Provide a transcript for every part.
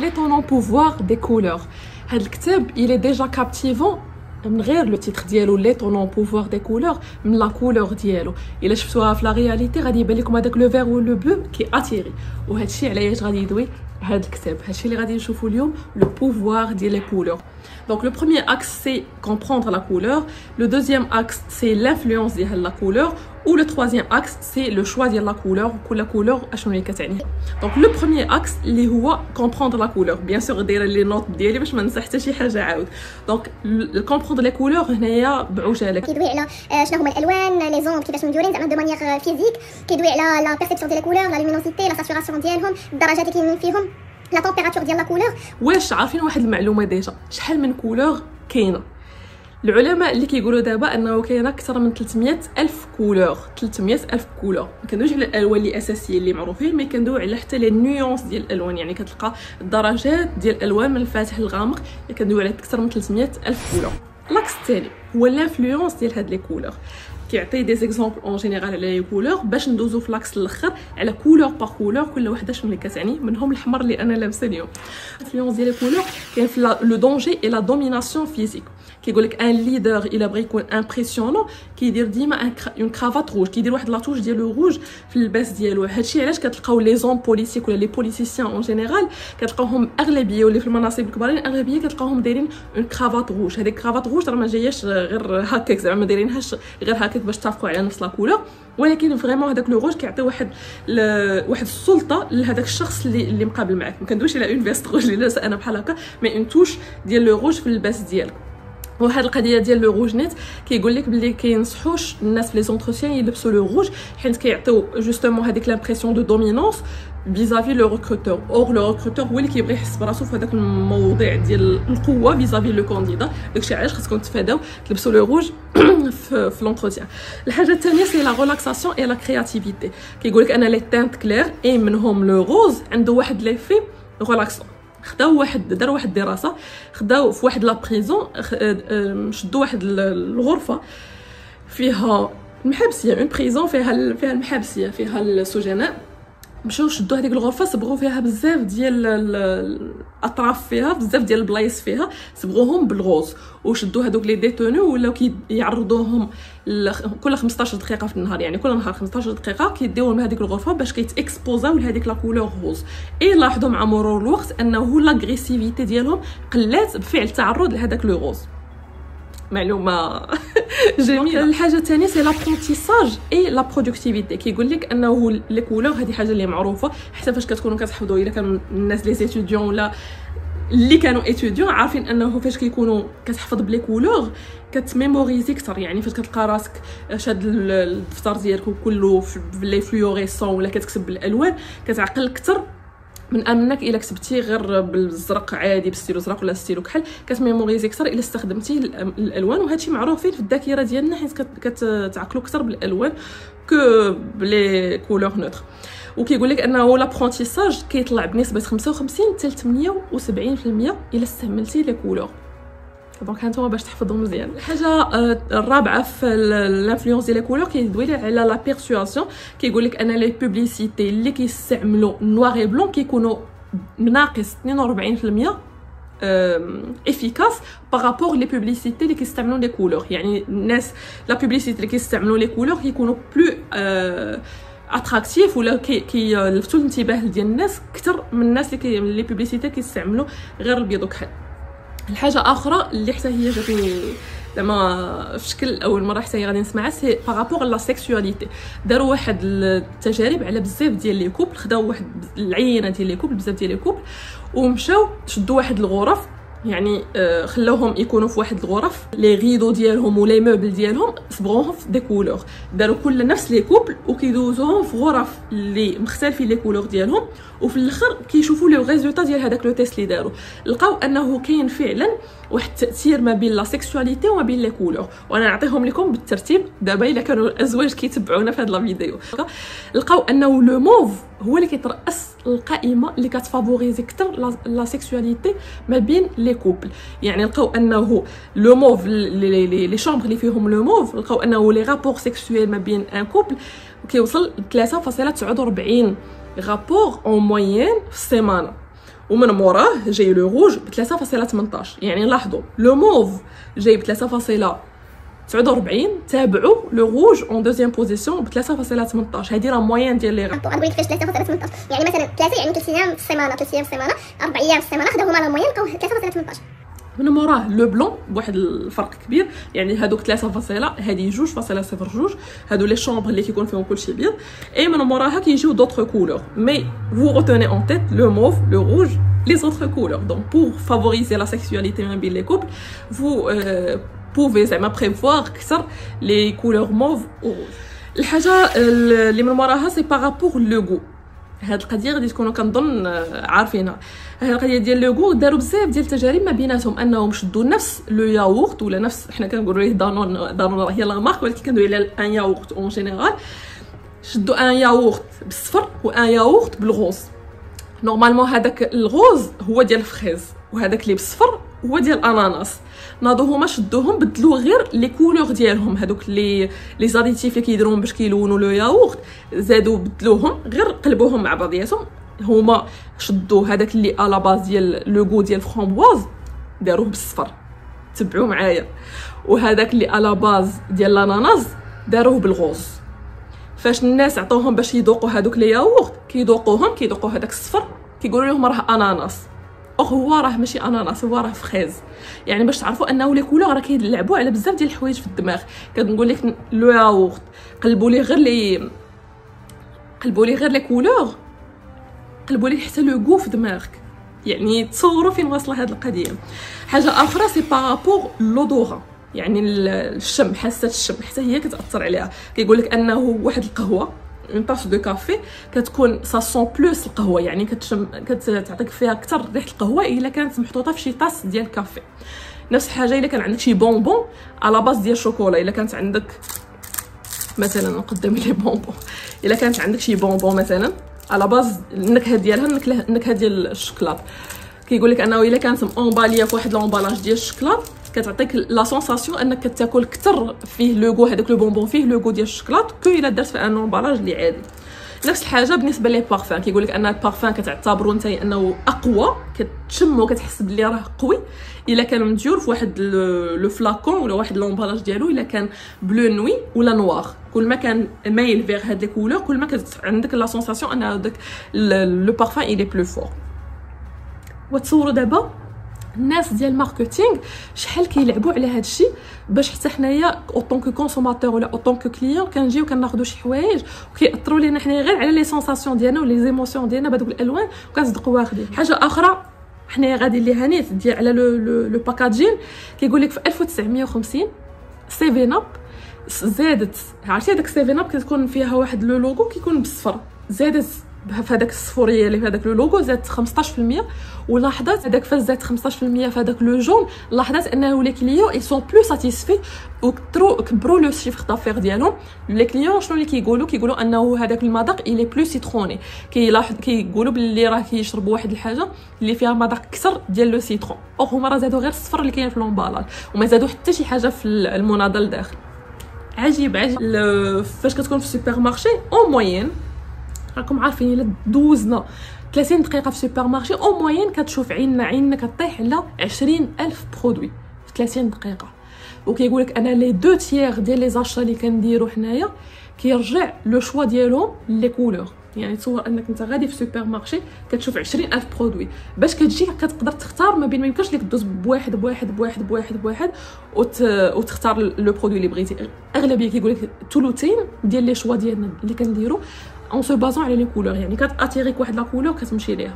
les tenants pouvoir des couleurs. هذا الكتاب il est déjà captivant من غير لو تيتر ديالو لي طونون بوفوار دي كولور من لا كولور ديالو. الا شفتوها في لا رياليتي غادي يبان لكم هذاك لو فيغ و لو بلو كي اتيري، وهذا الشيء علاش غادي يدوي هذا الكتاب. هذا الشيء اللي غادي نشوفوا اليوم لو بوفوار ديال لي كولور. Donc le premier axe c'est comprendre la couleur, le deuxième axe c'est l'influence ديال la couleur, ou le troisième axe c'est le choix ديال la couleur وكل couleur اشنو هي كتعني. Donc le premier axe اللي هو comprendre la couleur. bien sûr دايره لي نوت ديالي باش ما ننسى حتى شي حاجه عاود. Donc comprendre les couleurs هنايا بعجاله كيدوي على شنو هما الالوان لي زومب كيفاش مديورين زعما دو مانيير فيزيك، كيدوي على لا بيرسيبسيون ديال لي كولور، لا لومينوسيتي، لا ساتوراسيون ديالهم، الدرجات اللي كاينين فيهم، لا تمبيراتور ديال لا كولور. واش عارفين واحد المعلومه ديجا شحال من كولور كاينه؟ العلماء اللي كيقولوا دابا انه كاينه اكثر من 300 الف كولور. 300 الف كولور ما كندويش على الالوان اللي اساسيين اللي معروفين، مي كندوي على حتى لي نيونس ديال الالوان، يعني كتلقى الدرجات ديال الالوان من الفاتح للغامق، كندوي على اكثر من 300 الف كولور. لاكس الثاني هو لانفلونس ديال هاد لي كولور. كيعطي دي زيكزامبل اون جينيرال على لي كولور باش ندوزو في لاكس الاخر على كولور باغ كولور كل وحده شنو اللي كتعني، منهم الحمر اللي انا لابسه اليوم. الانفلونس ديال لي كولور كاين في لو دونجي اي لا دوميناسيون فيزيك. كيقول لك ان ليدر الا بغى يكون امبرسيونون كيدير ديما اون كرافات روج، كيدير واحد لاطوش ديال روج في اللباس ديالو. هادشي علاش كتلقاو لي زون بوليسيك ولا لي بوليسيسيان اون جينيرال كتلقاوهم اغلبيه واللي في المناصب الكبارين اغلبيه كتلقاوهم دايرين اون كرافات روج. هذيك كرافات روج راه ما جاياش غير هكاك، زعما ما دايرينهاش غير هكاك باش تافقوا على نفس لا كولور، ولكن فريمون هذاك لو روج كيعطي واحد السلطه لهذاك الشخص اللي مقابل معك. ما كندويش على اون فيست روج اللي لابسه انا بحال هكا، مي اون توش ديال لو روج في اللباس ديالك. وهاد القضيه ديال لو روج نيت كيقول لك بلي كينصحوش الناس في لي زونتروسيان يلبسوا لو روج، حيت كيعطيو جوستومون هذيك لامبرسيون دو دومينونس فيزافي لو ريكروتور. اور لو ريكروتور هو اللي كيبغي يحس براسو في هذاك الموضوع ديال القوه فيزافي لو كانديدا. داكشي علاش خاصكم تفاداو تلبسوا لو روج في لونتروتيان. الحاجه الثانيه سي لا ريلاكساسيون اي لا كرياتيفيتي. كيقول لك ان لي تانت كلير اي منهم لو روز عنده واحد ليفي ريلاكسون. داروا واحد الدراسه، خداو في واحد لا بريزون، شدوا واحد الغرفه فيها المحابسيه، اون بريزون فيها المحابسيه فيها السجناء. مشاو شدوا هذيك الغرفه، صبغوا فيها بزاف ديال الاطراف، فيها بزاف ديال البلايص فيها صبغوهم بالغوز، وشدوا هذوك لي ديتونو ولاو كيعرضوهم كل 15 دقيقه في النهار، يعني كل نهار 15 دقيقه كيديوهم هذيك الغرفه باش كيتاكسبوزاو لهذيك لا كولور غوز. اي لاحظوا مع مرور الوقت انه لاغريسيفيتي ديالهم قلات بفعل التعرض لهذاك لو غوز. معلومه جميله. الحاجه الثانيه سي لابرونتيساج اي لا برودكتيفيتي. كيقول لك انه لي كولور هذه حاجه اللي معروفه، حتى فاش كتكونوا كتحفظوا، الا كانوا الناس لي زيتوديون ولا اللي كانوا ايتوديون عارفين انه فاش كيكونوا كتحفظ بلي كولور كتميموريزي اكثر. يعني فاش كتلقى راسك شاد الدفتر ديالك كله في لي فلوريسون ولا كتكتب بالالوان كتعقل اكثر من انك الا كتبتي غير بالزرق عادي بالستيلو زرق ولا ستيلو كحل، كتميموريزي اكثر الا استخدمتي الالوان. وهادشي معروفين في الذاكره ديالنا حيت كتعقلوا اكثر بالالوان كو بلي كولور نوتر. وكيقول لك انه لابرونتيساج كيطلع بنسبه 55 حتى 78% الا استعملتي لي كولور. دونك هانتوما باش تحفظوا مزيان. الحاجه الرابعه في الانفلونس ديال لي كولور كيدوي على لا بيرسواسيون. كيقول لك ان لي بوبليسيتي اللي كيستعملوا نوار اي بلون كيكونوا ناقص 42% افيكاس بارابور لي بوبليسيتي اللي كيستعملوا لي كولور. يعني الناس لا بوبليسيتي اللي كيستعملوا لي كولور كيكونوا بلو اتراكتيف ولا كيلفتوا الانتباه ديال الناس اكثر من الناس اللي لي بوبليسيتي كيستعملوا غير البيض وكحل. الحاجه اخرى اللي حتى هي جاتني زعما في شكل اول مره حتى هي غادي نسمعها سي بارابور لا سيكسواليتي. داروا واحد التجارب على بزاف ديال لي كوبل، خداو واحد العينه ديال لي كوبل بزاف ديال لي كوبل ومشاو شدوا واحد الغرف، يعني خلاوهم يكونوا في واحد الغرف، لي غيدو ديالهم ولي موبل ديالهم صبغوهم في دي كولور. داروا كل نفس لي كوبل وكيدوزوهم في غرف اللي مختلفين لي كولور ديالهم، وفي الاخر كيشوفوا لي ريزولطا ديال هذاك لو تيست اللي داروا، لقاو انه كاين فعلا واحد التاثير ما بين لا سيكسواليتي وما بين لي كولور. وانا نعطيهم لكم بالترتيب دابا الا كانوا الازواج كيتبعونا في هذا لا فيديو. لقاو انه لو موف هو اللي كيترأس القائمه اللي كتفافوريزي اكثر لا سيكسواليتي ما بين لي كوبل. يعني لقاو انه لو موف لي شامبر اللي فيهم لو موف لقاو انه لي رابور سيكسويل ما بين ان كوبل كيوصل ل 3.49 رابور اون موين في السيمانه. ومن موراه جاي لو روج ب 3.18. يعني لاحظوا لو موف جاي ب 3.49 تابعوا لو روج اون دوزيام بوزيسيون ب 3.18. هذه راه موين ديال لي غنقول لك فاش 3.18 يعني مثلا 3 يعني 3 ايام في السيمانه 3 ايام في السيمانه 4 ايام في السيمانه خداو هما لا موين لقاو 3.18. من موراه لو بلون بواحد الفرق كبير، يعني هادوك 3 هادي 2.02 هادو لي شومبر اللي كيكون فيهم كلشي بيض. اي من موراها كيجيو دوطخ كولور مي vous retenez en tête le mauve, le rouge, les autres couleurs. Donc pour favoriser la sexualité ما بين les couples vous pouvez زعما prévoir اكثر les couleurs mauve ou rouge. الحاجه اللي من موراها سي بارابور لو غو. هاد القضيه غادي تكونوا كنظن عارفينها. هاد القضيه ديال لو غو داروا بزاف ديال التجارب ما بيناتهم انهم شدوا نفس لو ياغورت ولا نفس حنا كنقولوا ليه دانون راه هي لا مارك ولكن كندوي على ان ياغورت اون جينيرال. شدوا ان ياغورت بالصفر وان ياغورت بالغوز. نورمالمون هذاك الغوز هو ديال الفريز وهذاك اللي بالصفر هو ديال الاناناس. ناضو هما شدوهم بدلوا غير لي كولور ديالهم هذوك لي زاديتيف اللي كيديروهم باش كيلونوا لو ياغورت زادوا بدلوهم غير قلبوهم مع بعضياتهم. هما شدوا هذاك اللي على باز ديال لو غو ديال فرامبواز داروه بالصفر تبعوا معايا، وهذاك اللي على باز ديال الاناناس داروه بالغوز. فاش الناس عطوهم باش يذوقوا هذوك لي ياغورت كيذوقوا هذاك الصفر كيقولوا لهم راه اناناس، هو راه ماشي اناناس هو راه فريز. يعني باش تعرفوا انه لي كولور راه كيلعبوا على بزاف ديال الحوايج في الدماغ. كنقول لك لو ياغورت قلبوا لي غير لي كولور قلبوا لي حتى لو غو في دماغك. يعني تصوروا فين واصله هذه القضيه. حاجه اخرى سي بارابور لودورا، يعني الشم، حاسه الشم حتى هي كتاثر عليها. كيقول لك انه واحد القهوه اون طاس دو كافي كتكون سا سون بلوس القهوه، يعني كتعطيك فيها اكثر ريحه القهوه الا كانت محطوطه في شي طاس ديال الكافي. نفس الحاجه الا كان عندك شي بونبون على باز ديال الشوكولا، الا كانت عندك مثلا نقدم لي بونبون، الا كانت عندك شي بونبون مثلا على باز النكهه ديالها النكهه ديال الشوكولاط، كيقول لك انه الا كانت اونباليه في واحد لومبالاج ديال الشوكولاط كتعطيك لا سونساسيون انك كتاكل اكثر فيه لو غو، هذاك لو بونبون فيه لو غو ديال الشوكولاط كو الا درت في ان اونبالاج اللي عادي. نفس الحاجه بالنسبه لي بارفان، كيقول لك ان البارفان كتعتبروا انت انه اقوى، كتشم وكتحس بلي راه قوي الا كان مديور في واحد لو فلاكون ولا واحد لومبالاج ديالو، الا كان بلو نوي ولا نوار. كل ما كان مايل فيغ هاد لي كولور كل ما كانت عندك لا سونساسيون ان هذاك لو بارفان اي لي بلو فور. وتصوروا دابا الناس ديال الماركتينغ شحال كيلعبوا على هذا الشيء باش حتى حنايا اوطون كو كونسوماتور ولا اوطون كو كليون كنجيو كناخذوا شي حوايج وكيأثروا لينا حنايا غير على لي سونساسيون ديالنا ولا لي زيموسيون ديالنا بهذوك الالوان وكنصدقوا واخدين. حاجه اخرى حنايا غادي اللي هنيت ديال على لو باكاجين، كيقول لك في 1950 سيفين اب زادت. عرفتي داك سيفين اب كتكون فيها واحد لو لوغو كيكون بالصفر، زادت في هذاك الصفوريه اللي في هذاك لو لوغو زادت 15%. ولاحظت هذاك فاش زادت 15% في هذاك لو جون، لاحظت انه لي كليون اي سون بلو ساتيسفي وكبروا لو شيفر دافير ديالهم. لي كليون شنو اللي كيقولوا انه هذاك المذاق الي بلو سيتروني، كيقولوا باللي راه كيشربوا واحد الحاجه اللي فيها مذاق اكثر ديال لو سيترون. او هما راه زادوا غير الصفر اللي كاين في لومبالاج وما زادوا حتى شي حاجه في المناضل الداخل. عجيب فاش كتكون في السوبر مارشي اون موين راكم عارفين الا دوزنا 30 دقيقه في السوبر مارشي اون موين كتشوف عيننا كطيح على 20,000 برودوي في 30 دقيقه. وكيقول لك انا لي دو تيير ديال لي زاشا اللي كنديرو حنايا كيرجع لو شوا ديالهم لي كولور. يعني تصور انك انت غادي في السوبر مارشي كتشوف 20,000 برودوي باش كتجي كتقدر تختار ما بين، ما يمكنش لك تدوز بواحد وتختار لو برودوي اللي بغيتي. اغلبيه كيقول لك ثلثين ديال لي شوا ديالنا اللي كنديرو اون سو بازون على لي كولور، يعني كتاتيريك واحد لا كولور كتمشي ليها.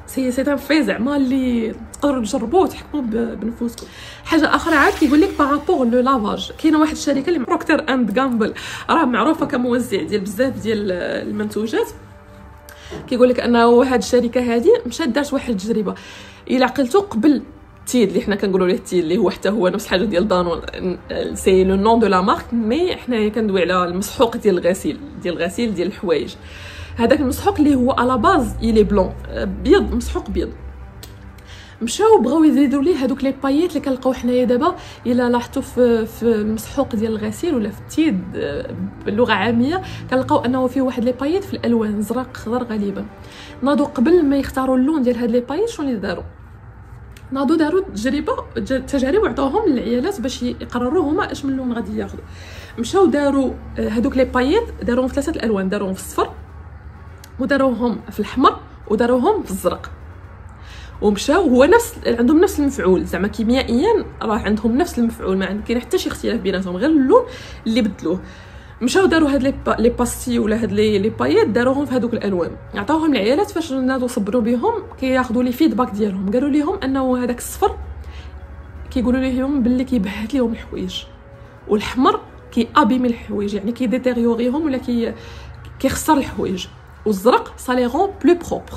سي ان في زعما اللي تقدروا تجربوه وتحكموا بنفوسكم. حاجه اخرى عاد كيقول لك بارابور لو لافاج، كاينه واحد الشركه اللي بروكتر اند جامبل راه معروفه كموزع ديال بزاف ديال المنتوجات. كيقول لك انه هاد الشركه هذه مشات دارت واحد التجربه الا عقلتوا قبل تيد اللي حنا كنقولوا ليه تيد اللي هو حتى هو نفس الحاجه ديال دانون سي لو نون دو لا مارك، مي حنا كندوي على المسحوق ديال الغسيل ديال الحوايج. هذاك المسحوق اللي هو على باز يلي بلون بيض، مسحوق بيض. مشاو بغاو يزيدوا ليه هذوك لي بايات اللي كنلقاو حنايا دابا الا لاحظتوا في المسحوق ديال الغسيل ولا في التيد باللغه عاميه، كنلقاو انه فيه واحد لي بايات في الالوان زرق خضر غالبا. ناضو قبل ما يختاروا اللون ديال هاد لي بايات شنو اللي داروا؟ ناضو داروا تجارب وعطاوهم للعيالات باش يقرروا هما اش من لون غادي ياخذوا. مشاو داروا هذوك لي بايات، داروهم في 3 الالوان، داروهم في الصفر وداروهم في الاحمر وداروهم في الزرق. ومشاو هو عندهم نفس المفعول، زعما كيميائيا راه عندهم نفس المفعول، ما كاين حتى شي اختلاف بيناتهم، غير اللون اللي بدلوه. مشاو داروا هاد لي باستي ولا هاد لي بايات داروهم في هذوك الالوان، عطاوهم العيالات فاش نادو صبروا بهم كياخذوا لي فيدباك ديالهم. قالوا لهم انه هذاك الصفر كيقولوا لهم باللي كيبهت لهم الحوايج، والاحمر كيابيمي الحوايج يعني كيديتيريوريهم ولا كيخسر الحوايج، والزرق سا لي رون بلو بروبر.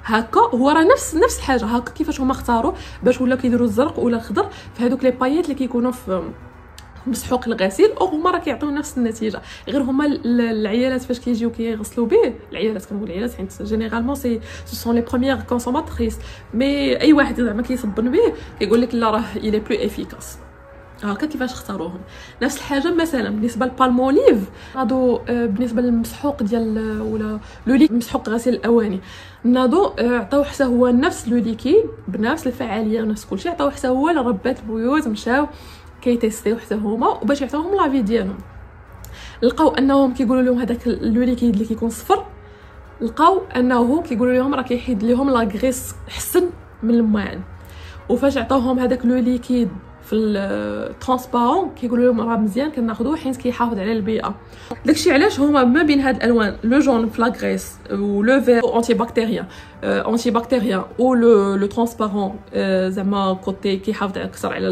هكا هو راه نفس الحاجه، هكا كيفاش هما اختاروا باش ولا كيديروا الزرق ولا الخضر في هذوك لي بايات اللي كيكونوا في مسحوق الغسيل، او هما راه كيعطيو نفس النتيجه. غير هما العيالات فاش كيجيو كيغسلوا به، العيالات كنقول العيالات حيت جينيرالمون سو سون لي بروميير كونسوماتريس، مي اي واحد زعما كيصبن به كيقول لك لا راه الي بلو افيكاس. هكا كيفاش اختاروهم. نفس الحاجه مثلا بالنسبه للبالموليف، ناضو بالنسبه للمسحوق ديال ولا لو ليك مسحوق غسيل الاواني، ناضو عطاو حتى هو نفس لو ليكيد بنفس الفعاليه ونفس كلشي، عطاو حتى هو لربات البيوت، مشاو كيتيستيو حتى هما وباش يعطيوهم لافي ديالهم. لقاو انهم كيقولوا لهم هذاك لو ليكيد اللي كيكون صفر، لقاو انه كيقولوا لهم راه كيحيد لهم لا غريس حسن من الماعن. وفاش عطاوهم هذاك لو ليكيد في الترانسبارون كيقولوا لهم راه مزيان كناخذوه حيت كيحافظ على البيئه. داكشي علاش هما ما بين هاد الالوان لو جون في لا غريس ولو فير انتي بكتيريان و لو ترانسبارون زعما كوتي كيحافظ اكثر على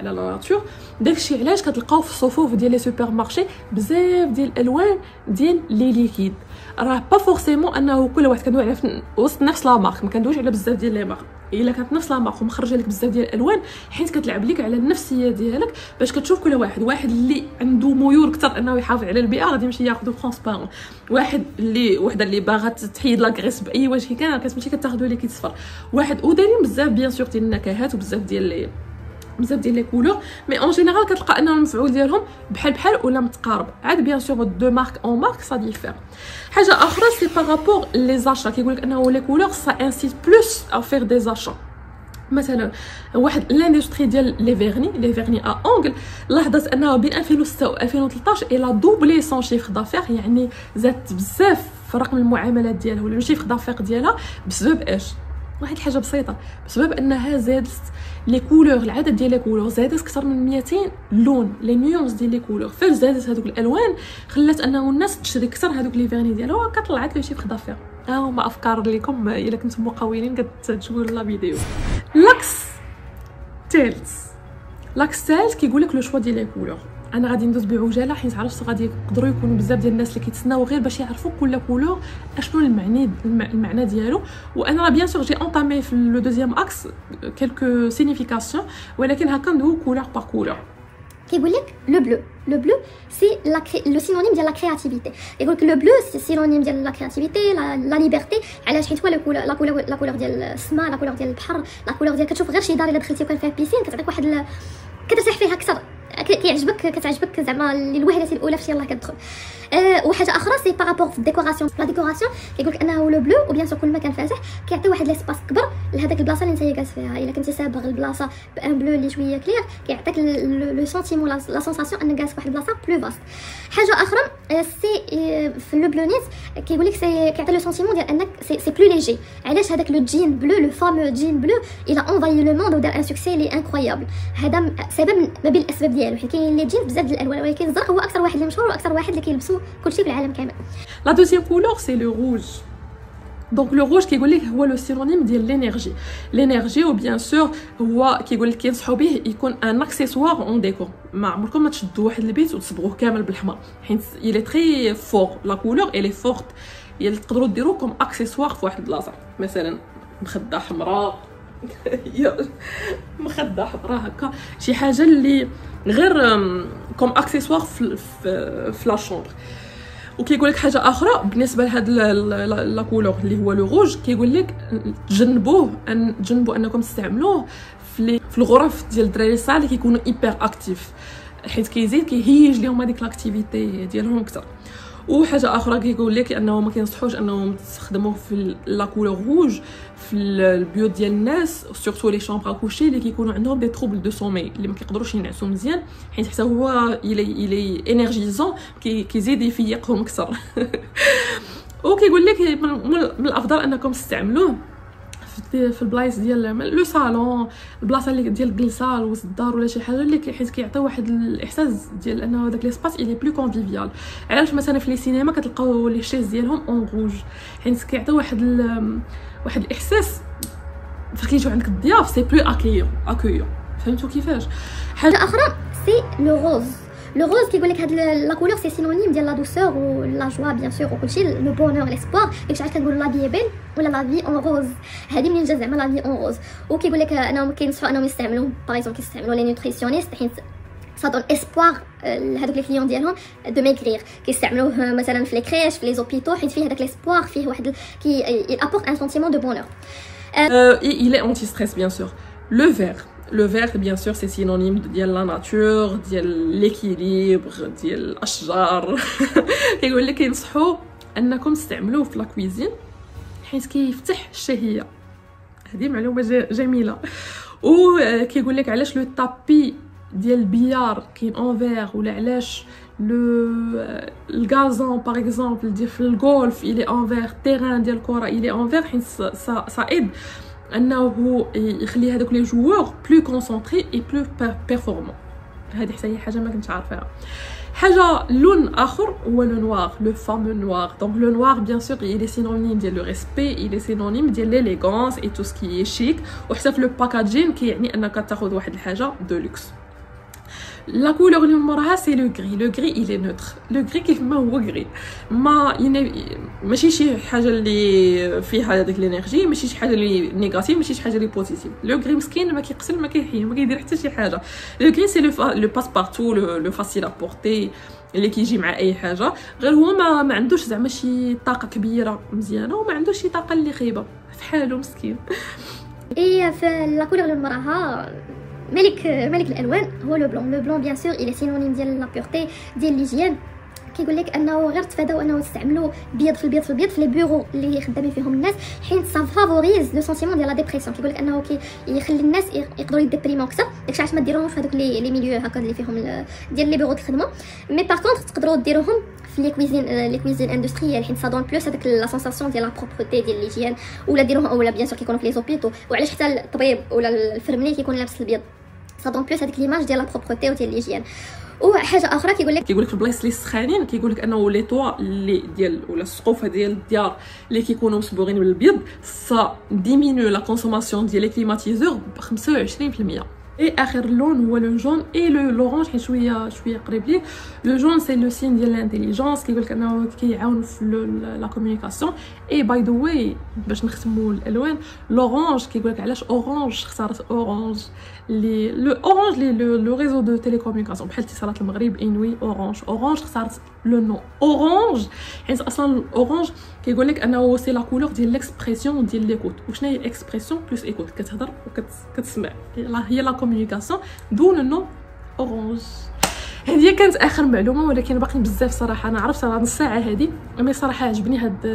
لا ناتور. داكشي علاش كتلقاو في الصفوف ديال لي سوبر مارشي بزاف ديال الالوان ديال لي ليكيد. راه با فورسيمون انه كل واحد كندوي على وسط نفس لا مارك، ما كندويش على بزاف ديال لي مارك. الا كانت نفس لا مارك ومخرجه لك بزاف ديال الالوان، حيت كتلعب لك على النفسيه ديالك باش كتشوف كل واحد اللي عنده ميول اكثر انه يحافظ على البيئه غادي يمشي ياخذ ترانسبارون، وحده اللي باغا تحيد لا غريس باي وجه كان كتمشي كتاخذوا ليكيد صفر، واحد ودايرين بزاف بيان سور ديال النكهات وبزاف ديال لي كولور، مي اون جينيرال كتلقى ان المفعول ديالهم بحال ولا متقارب. عاد بيان سور دو مارك اون مارك سا ديفير. حاجه اخرى سي بارابور لي زاشا، كيقول لك انه لي كولور سا انسيت بلوس ا فير دي زاشا. مثلا واحد لاندستري ديال لي فيرني ا اونغل لاحظت انه بين 2006 و 2013 الى دوبلي سون شيفر دافير، يعني زادت بزاف في رقم المعاملات ديالها ولا الشيفر دافير ديالها. بسبب اش؟ واحد الحاجه بسيطه، بسبب انها زادت لي كولور، العدد ديال لي كولور زادت اكثر من 200 لون، لي نيونس ديال لي كولور. فاش زادت هذوك الالوان خلات انه الناس تشري اكثر هذوك لي فيرني ديالها وكطلعت لو شيفر دافير. هما افكار لكم الا كنتم مقاولين كتشوفوا لا فيديو. لاكس تالت كيقول لك لو شوا ديال لي كولور. انا غادي ندوز بعجاله حيت عرفت غادي يقدروا يكونوا بزاف ديال الناس اللي كيتسناو غير باش يعرفوا كل كولور اشنو المعنى ديالو. وانا راه بيان سور جي انطامي في لو دوزيام اكس كيلكو سينيفيكاسيون، ولكن هكا ندوي كولور بار كولور. كيقول لك لو بلو سي لو سينونيم ديال لا كرياتيفيتي. يقول لك لو بلو سي سينونيم ديال لا كرياتيفيتي لا ليبرتي. علاش؟ حيت هو لا كولور ديال السماء، لا كولور ديال البحر، لا كولور ديال كتشوف غير شي دار الا دخلتي وكان فيها بيسين كتعطيك واحد كترتاح فيها اكثر، كتعجبك زعما الوهله الاولى فاش يلاه كتدخل. وحاجه اخرى سي بارابور في الديكوراسيون. لا ديكوراسيون كيقول لك انه لو بلو وبيان سور كل ما كان فاتح كيعطي واحد ليسباس كبر لهذاك البلاصه اللي انت جالس فيها. الا كنتي صابغ البلاصه بان بلو اللي شويه كلير كيعطيك لو سونتيمون لا سونساسيون انك جالس في واحد البلاصه بلو فاست. حاجه اخرى سي في لو بلونيت كيقول لك سي كيعطي لو سونتيمون ديال انك سي بلو ليجي. علاش؟ هذاك لو جين بلو، لو فامو جين بلو الى انفاي لو موند ودار ان سوكسي لي انكرويابل. هذا سبب ما بين الاسباب ديالو، حيت كاين لي جين بزاف ديال الالوان، ولكن الزرق هو اكثر واحد اللي مشهور واكثر واحد اللي كيلبسوا كلشي في العالم كامل. لا دوزيام كولور سي لو روج. دونك لو روج كيقول لك هو لو سينونيم ديال لينيرجي وبيان سور هو كيقول لك كينصحوا به يكون ان اكسيسوار اون ديكور. ما عمركم ما تشدوا واحد البيت وتصبغوه كامل بالحمر، حيت الي تري فور لا كولور الي فورت، يلي تقدروا ديروه كوم اكسيسوار في واحد البلاصه. مثلا مخده حمراء مخده حمراء هكا، شي حاجه اللي غير كوم اكسيسوار في لا شومبر. وكيقول لك حاجه اخرى بالنسبه لهاد لا كولور اللي هو لو روج، كيقول لك تجنبوه انكم تستعملوه في الغرف ديال الدراري الصغار اللي كيكونوا ايبر اكتيف، حيت كيزيد كيهيج لهم هذيك لاكتيفيتي ديالهم اكثر. وحاجه اخرى كيقول لك انه ما كينصحوش انهم تستخدموه في لا كولور روج في البيوت ديال الناس، سورتو لي شامبر كوشي اللي كيكونوا عندهم دي تروبل دو سومي، اللي ما كيقدروش ينعسوا مزيان، حيت حتى هو الي انرجيزون كيزيد يفيقهم اكثر. وكيقول لك من الافضل انكم تستعملوه في البلايص ديال لو صالون، البلاصه اللي ديال الجلسه وسط الدار ولا شي حاجه، اللي حيت كيعطيو واحد الاحساس ديال انه داك ليسباس الي بلو كونفيفيال. علاش مثلا في لي سينما كتلقاو لي شيز ديالهم اون روج، حيت كيعطيو واحد الاحساس فاش كيجيو عندك الضياف سي بلو اكيو. فهمتوا كيفاش؟ حاجه اخرى سي لو روز. لو روز كيقول لك هاد لا كولور سي سينونيم ديال لا دوسور و لا جوا بيان سور وكلشي، لو بونور ليسبوار. كيفاش عاد كنقولوا لا في بيل ولا لا في اون روز، هذه منين جا زعما لا في اون روز. وكيقول لك انهم كينصحوا انهم يستعملوا باغ اكزومبل كيستعملوا لي نوتريسيونيست حيت سا دون اسبوار لهذوك لي كليون ديالهم دو ميغرير. كيستعملوه مثلا في لي كريش في لي زوبيتو حيت فيه هذاك ليسبوار، فيه واحد كي ابورت ان سنتيمون دو بونور. Il est anti-stress bien sûr. Le vert bien sûr c'est synonyme de la nature, de l'équilibre, de الاشجار. كيقول لك ينصحوا انكم تستعملوه في لا كويزين حيت كيفتح الشهيه. هذه معلومه جميله. وكيقول لك علاش لو طابي ديال البيار كاين اون فير، ولا علاش الغازون باغ اكزومبل ديال في الغولف الي اون فير، تيران ديال الكره الي اون فير، حيت صائب انه يخلي هذوك لي جوور بلو كونسونطري اي بلو بيرفورمون. هذه حتى هي حاجه ما كنتش عارفاها. حاجه لون اخر هو لو نوار، لو فامو نوار. دونك لو نوار بيان سور il est synonyme ديال لو ريسبي، il est synonyme ديال ليليغونس اي تو سكي شيك، وحتى في لو باكاجين كيعني انك تاخذ واحد الحاجه دو لوكس. لا كولور اللي موراها سي لو غري. لو غري il est neutre. لو غري كيف ما هو غري، ماشي شي حاجه اللي فيها هذيك الانرجي، ماشي شي حاجه اللي نيجاتيف، ماشي شي حاجه اللي بوزيتيف. لو غري مسكين ما كيقسل ما كيحيي ما كيدير حتى شي حاجه. لو غري سي لو باس بارتو، لو فاسيل ا بورتي، اللي كيجي مع اي حاجه، غير هو ما عندوش زعما شي طاقه كبيره مزيانه، وما عندوش شي طاقه اللي خايبه في حاله مسكين. اي في لا كولور اللي موراها ملك الالوان هو لو بلون. لو بلون بيان سور il est synonyme ديال لا بيورتي ديال ليجيان. كيقول لك انه غير تفاداو انه تستعملوا بيض في البيض في لي بيرو اللي خدامين فيهم الناس، حيت سا فافوريز لو سونتيمون ديال لا ديبرسيون. كيقول لك انه كيخلي الناس يقدروا يديبريمو اكثر، داكشي علاش ما ديروهمش في هذوك لي ميليو هكا اللي فيهم ديال لي بيرو تخدموا. مي باغ كونطخ تقدروا ديروهم في لي كويزين اندستريال، حيت سا دون بلوس هذاك لا سونساسيون ديال لا بروبرتي ديال ليجيان. ولا ديروهم ولا بيان سور كيكونوا في لي زوبيتو. وعلاش حتى الطبيب ولا الفرملي كيكون لابس البيض، سا دون بلوس هذيك ليماج ديال لا بروبرتي وديال ليجيان. وحاجه اخرى كيقول لك في البلايص اللي سخانين كيقول لك انه لي طوا اللي ديال ولا السقوفه ديال الديار اللي كيكونوا مصبوغين بالبيض سا ديمينيو لا كونسوماسيون ديال لي كليماتيزور ب 25%. اي اخر لون هو لو جون اي لورانج، حيت شويه قريب ليه. لو جون سي لو سين ديال الانتيليجونس، كيقول لك انه كيعاون في لا كومونيكاسيون. اي باي ذا واي باش نختموا الالوان، لورانج كيقول لك علاش اورانج اختارت اورانج، لي لو اورانج لي لو ريزو دو تيليكومونيكاسيون بحال اتصالات المغرب انوي. اورانج اختارت لو نو اورانج حيت اصلا اورانج كيقول لك انه سي لا كولور ديال ليكسبرسيون ديال ليكوت. وشنو هي اكسبرسيون بلس ايكوت؟ كتهضر وكتسمع، هي لا كومونيكاسيون دو لو نو اورانج. هذه كانت اخر معلومه، ولكن باقي بزاف صراحه. انا عرفت راه نص ساعه هذه، مي صراحه عجبني هاد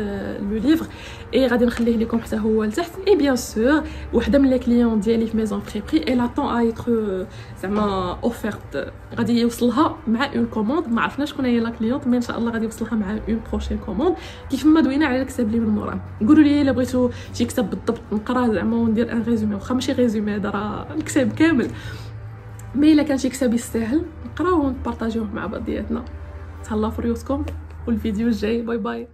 لو ليفر. اي غادي نخليه لكم حتى هو لتحت. اي بيان سور وحده من لي كليون ديالي في ميزون فريبري اي لا طون ا ايتر زعما اوفرت، غادي يوصلها مع اون كوموند. ما عرفناش شكون هي لا كليونط، مي ان شاء الله غادي يوصلها مع اون بروشين كوموند كيف ما دوينا على الكتاب اللي من موراه. قولوا لي الا بغيتو شي كتاب بالضبط نقرا زعما وندير ان ريزومي، واخا ماشي ريزومي هذا راه الكتاب كامل، مي الا كان شي كتاب يستاهل نقراوه ونبارطاجيوه مع بعضياتنا. تهلاو في ريوسكم والفيديو الجاي. باي باي.